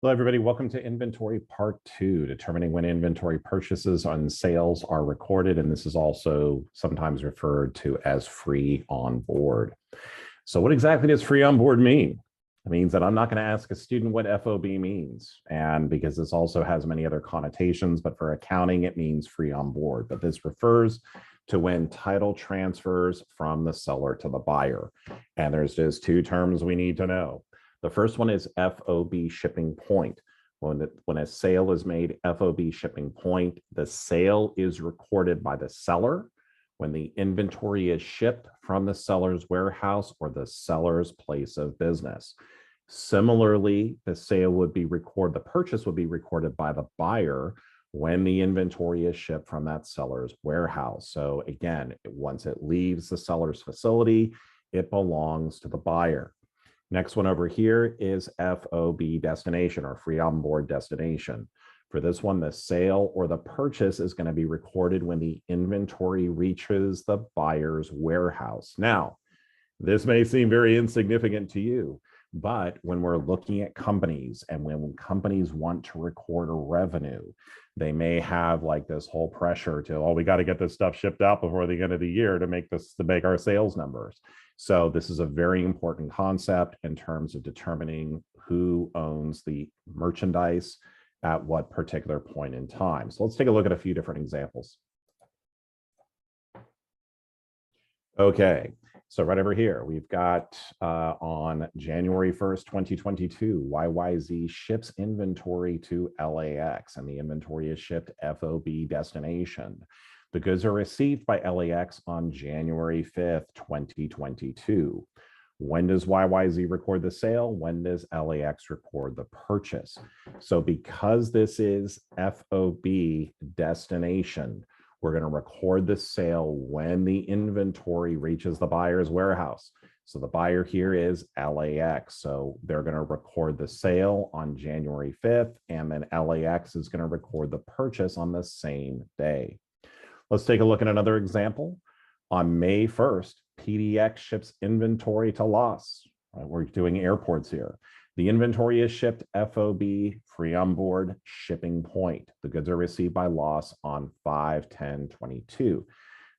Hello, everybody. Welcome to Inventory Part 2, determining when inventory purchases and sales are recorded. And this is also sometimes referred to as free on board. So what exactly does free on board mean? It means that I'm not going to ask a student what FOB means, and because this also has many other connotations, but for accounting, it means free on board. But this refers to when title transfers from the seller to the buyer. And there's just two terms we need to know. The first one is FOB shipping point. When a sale is made FOB shipping point, the sale is recorded by the seller when the inventory is shipped from the seller's warehouse or the seller's place of business. Similarly, the purchase would be recorded by the buyer when the inventory is shipped from that seller's warehouse. So again, once it leaves the seller's facility, it belongs to the buyer. Next one over here is FOB destination, or free on board destination. For this one, the sale or the purchase is going to be recorded when the inventory reaches the buyer's warehouse. Now, this may seem very insignificant to you, but when we're looking at companies and when companies want to record a revenue, they may have like this whole pressure to, oh, we got to get this stuff shipped out before the end of the year to make our sales numbers. So this is a very important concept in terms of determining who owns the merchandise at what particular point in time. So let's take a look at a few different examples. Okay, so right over here, we've got on January 1st, 2022, YYZ ships inventory to LAX, and the inventory is shipped FOB destination. The goods are received by LAX on January 5th, 2022. When does YYZ record the sale? When does LAX record the purchase? So because this is FOB destination, we're going to record the sale when the inventory reaches the buyer's warehouse. So the buyer here is LAX. So they're going to record the sale on January 5th, and then LAX is going to record the purchase on the same day. Let's take a look at another example. On May 1st, PDX ships inventory to Los. Right, we're doing airports here. The inventory is shipped FOB, free on board, shipping point. The goods are received by Los on 5/10/22.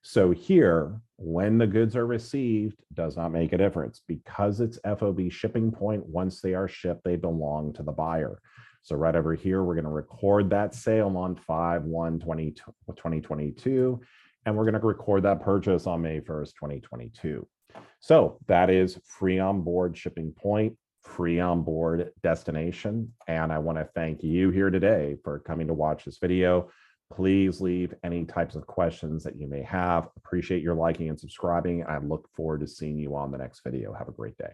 So here, when the goods are received, does not make a difference. Because it's FOB shipping point, once they are shipped, they belong to the buyer. So right over here, we're going to record that sale on 5/1/2022, and we're going to record that purchase on May 1st, 2022. So that is free on board shipping point, free on board destination. And I want to thank you here today for coming to watch this video. Please leave any types of questions that you may have. Appreciate your liking and subscribing. I look forward to seeing you on the next video. Have a great day.